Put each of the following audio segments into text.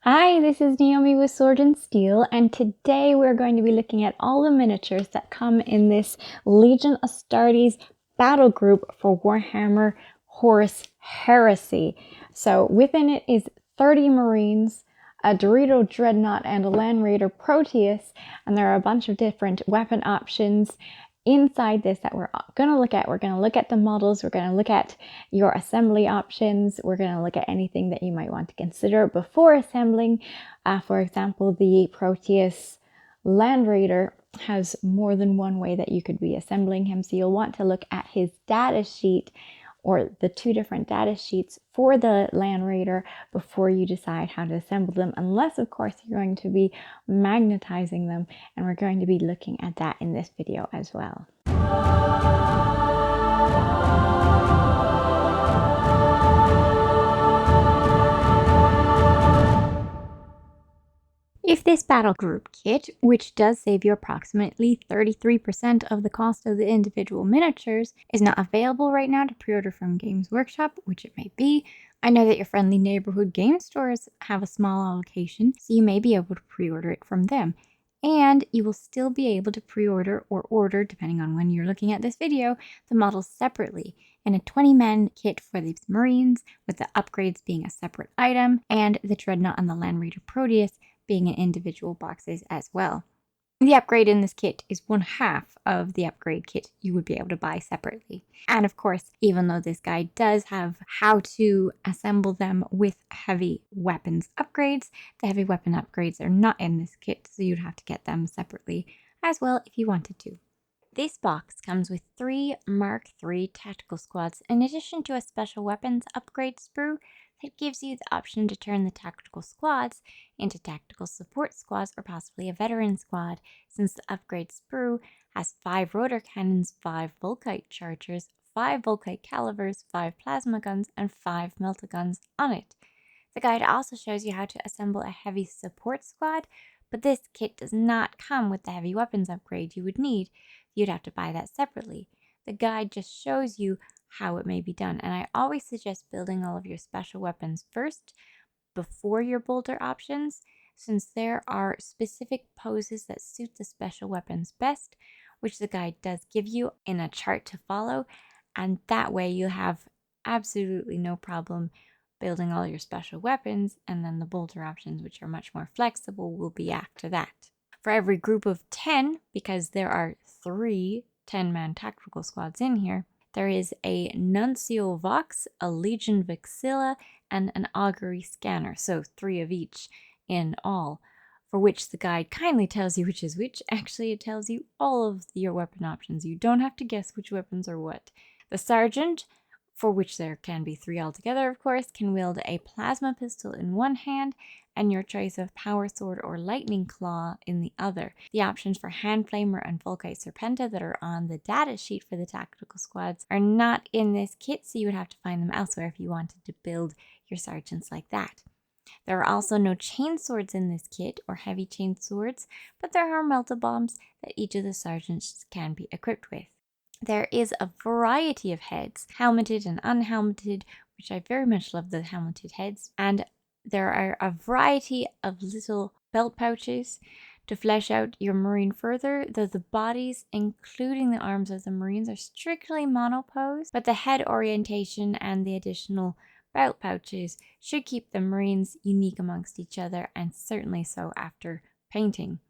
Hi, this is Naomi with Sword and Steel, and today we're going to be looking at all the miniatures that come in this Legion Astartes battle group for Warhammer Horus Heresy. So within it is 30 Marines, a Dorito Dreadnought, and a Land Raider Proteus, and there are a bunch of different weapon options inside this that we're going to look at. We're going to look at the models, we're going to look at your assembly options, we're going to look at anything that you might want to consider before assembling. For example, the Proteus Land Raider has more than one way that you could be assembling him, so you'll want to look at his data sheet or the two different data sheets for the Land Raider before you decide how to assemble them, unless of course you're going to be magnetizing them, and we're going to be looking at that in this video as well. If this battle group kit, which does save you approximately 33% of the cost of the individual miniatures, is not available right now to pre-order from Games Workshop, which it may be, I know that your friendly neighborhood game stores have a small allocation, so you may be able to pre-order it from them. And you will still be able to pre-order or order, depending on when you're looking at this video, the models separately in a 20-man kit for the Marines, with the upgrades being a separate item, and the Dreadnought and the Land Raider Proteus being in individual boxes as well. The upgrade in this kit is one half of the upgrade kit you would be able to buy separately. And of course, even though this guide does have how to assemble them with heavy weapons upgrades, the heavy weapon upgrades are not in this kit, so you'd have to get them separately as well if you wanted to. This box comes with 3 Mark III tactical squads in addition to a special weapons upgrade sprue that gives you the option to turn the tactical squads into tactical support squads or possibly a veteran squad, since the upgrade sprue has 5 rotor cannons, 5 Volkite chargers, 5 Volkite calibers, 5 plasma guns, and 5 melta-guns on it. The guide also shows you how to assemble a heavy support squad, but this kit does not come with the heavy weapons upgrade you would need. You'd have to buy that separately. The guide just shows you how it may be done, and I always suggest building all of your special weapons first before your bolter options, since there are specific poses that suit the special weapons best, which the guide does give you in a chart to follow, and that way you'll have absolutely no problem building all your special weapons, and then the bolter options, which are much more flexible, will be after that. For every group of 10, because there are 3 10-man tactical squads in here, there is a Nuncio Vox, a Legion Vexilla, and an Augury Scanner, so 3 of each in all, for which the guide kindly tells you which is which. Actually, it tells you all of your weapon options. You don't have to guess which weapons are what. The Sergeant, for which there can be 3 altogether, of course, can wield a plasma pistol in one hand and your choice of power sword or lightning claw in the other. The options for hand flamer and Volkite Serpenta that are on the data sheet for the tactical squads are not in this kit, so you would have to find them elsewhere if you wanted to build your sergeants like that. There are also no chain swords in this kit or heavy chain swords, but there are melta bombs that each of the sergeants can be equipped with. There is a variety of heads, helmeted and unhelmeted, which I very much love the helmeted heads, and there are a variety of little belt pouches to flesh out your Marine further, though the bodies, including the arms of the Marines, are strictly monopose, but the head orientation and the additional belt pouches should keep the Marines unique amongst each other, and certainly so after painting.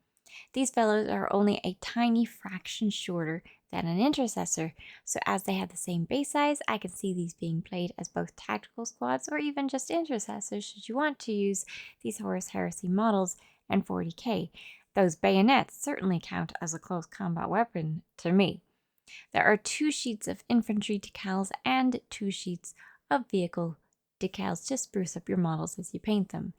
These fellows are only a tiny fraction shorter than an intercessor, so as they have the same base size, I can see these being played as both tactical squads or even just intercessors should you want to use these Horus Heresy models and 40k. Those bayonets certainly count as a close combat weapon to me. There are 2 sheets of infantry decals and 2 sheets of vehicle decals to spruce up your models as you paint them.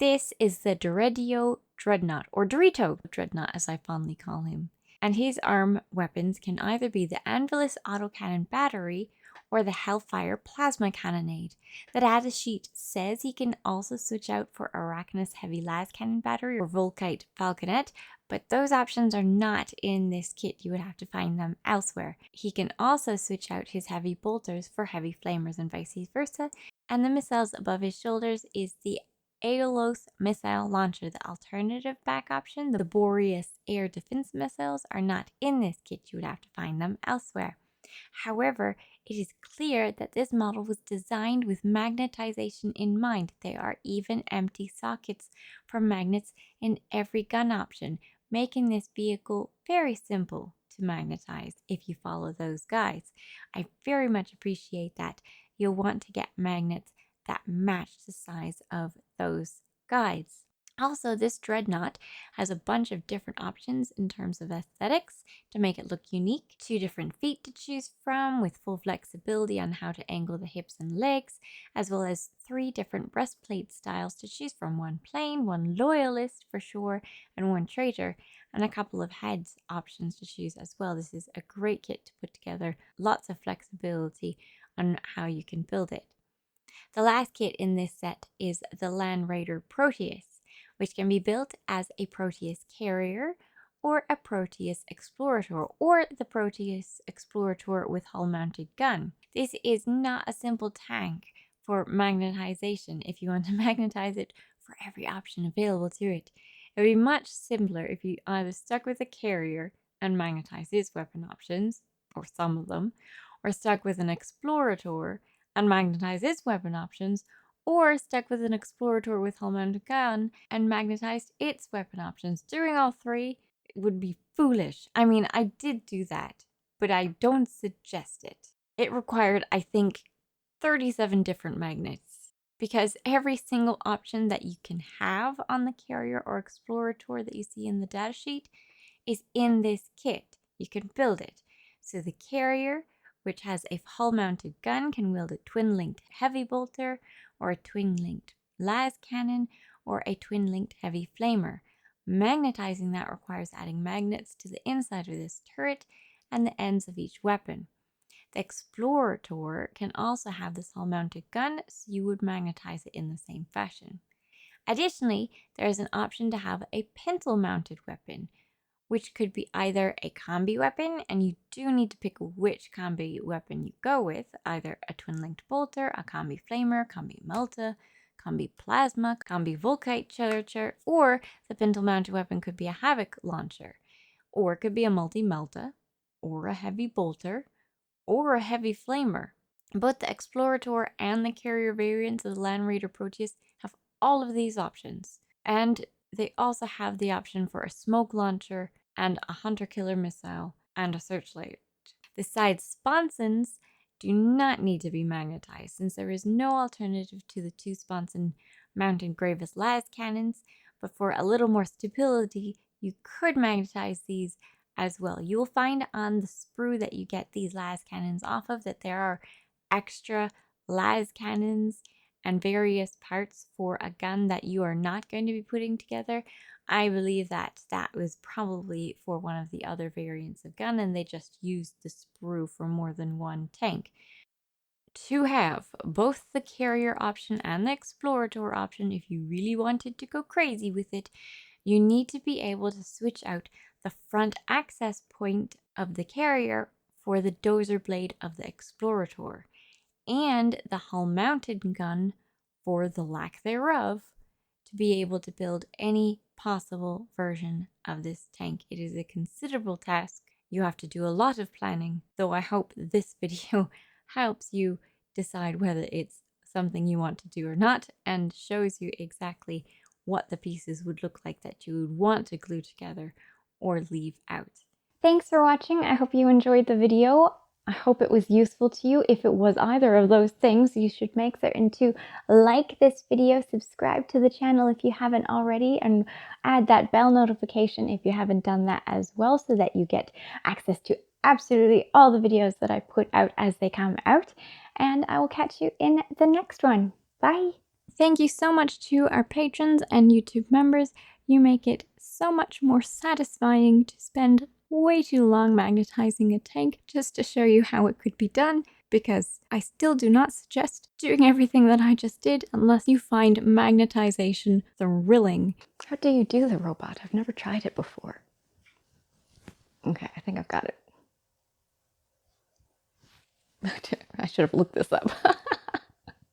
This is the Dorito Dreadnought, or Dorito Dreadnought as I fondly call him. And his arm weapons can either be the Anvilus autocannon battery or the Hellfire plasma cannonade. The data sheet says he can also switch out for Arachnus heavy las cannon battery or Volkite falconet, but those options are not in this kit. You would have to find them elsewhere. He can also switch out his heavy bolters for heavy flamers and vice versa, and the missiles above his shoulders is the Aeolus missile launcher, the alternative back option. The Boreas air defense missiles are not in this kit. You would have to find them elsewhere. However, it is clear that this model was designed with magnetization in mind. There are even empty sockets for magnets in every gun option, making this vehicle very simple to magnetize if you follow those guides. I very much appreciate that. You'll want to get magnets that match the size of those guides. Also, this Dreadnought has a bunch of different options in terms of aesthetics to make it look unique. 2 different feet to choose from with full flexibility on how to angle the hips and legs, as well as 3 different breastplate styles to choose from. 1 plain, 1 loyalist for sure, and 1 traitor, and a couple of heads options to choose as well. This is a great kit to put together. Lots of flexibility on how you can build it. The last kit in this set is the Land Raider Proteus, which can be built as a Proteus carrier or a Proteus Explorator, or the Proteus Explorator with hull-mounted gun. This is not a simple tank for magnetization if you want to magnetize it for every option available to it. It would be much simpler if you either stuck with a carrier and magnetize its weapon options, or some of them, or stuck with an Explorator and magnetize its weapon options, or stuck with an Explorator with hull-mounted gun and magnetized its weapon options. Doing all 3 would be foolish. I mean, I did do that, but I don't suggest it. It required, I think, 37 different magnets, because every single option that you can have on the carrier or Explorator that you see in the datasheet is in this kit. You can build it. So the carrier, which has a hull-mounted gun, can wield a twin-linked heavy bolter, or a twin-linked las cannon, or a twin-linked heavy flamer. Magnetizing that requires adding magnets to the inside of this turret and the ends of each weapon. The Explorator can also have this hull-mounted gun, so you would magnetize it in the same fashion. Additionally, there is an option to have a pintle-mounted weapon, which could be either a combi weapon, and you do need to pick which combi weapon you go with, either a twin-linked bolter, a combi flamer, combi melta, combi plasma, combi volkite charger, or the pintle-mounted weapon could be a havoc launcher, or it could be a multi-melta, or a heavy bolter, or a heavy flamer. Both the Explorator and the carrier variants of the Land Raider Proteus have all of these options, and they also have the option for a smoke launcher and a hunter-killer missile and a searchlight. The side sponsons do not need to be magnetized, since there is no alternative to the 2 sponson mounted Gravis las cannons, but for a little more stability, you could magnetize these as well. You will find on the sprue that you get these las cannons off of that there are extra las cannons and various parts for a gun that you are not going to be putting together. I believe that was probably for one of the other variants of gun, and they just used the sprue for more than one tank. To have both the carrier option and the Explorator option, if you really wanted to go crazy with it, you need to be able to switch out the front access point of the carrier for the dozer blade of the Explorator, and the hull-mounted gun, for the lack thereof, to be able to build any possible version of this tank. It is a considerable task. You have to do a lot of planning, though I hope this video helps you decide whether it's something you want to do or not, and shows you exactly what the pieces would look like that you would want to glue together or leave out. Thanks for watching. I hope you enjoyed the video. I hope it was useful to you. If it was either of those things, you should make certain to like this video, subscribe to the channel if you haven't already, and add that bell notification if you haven't done that as well, so that you get access to absolutely all the videos that I put out as they come out. And I will catch you in the next one. Bye! Thank you so much to our patrons and YouTube members. You make it so much more satisfying to spend way too long magnetizing a tank just to show you how it could be done, because I still do not suggest doing everything that I just did unless you find magnetization thrilling. How do you do the robot? I've never tried it before. Okay, I think I've got it. I should have looked this up.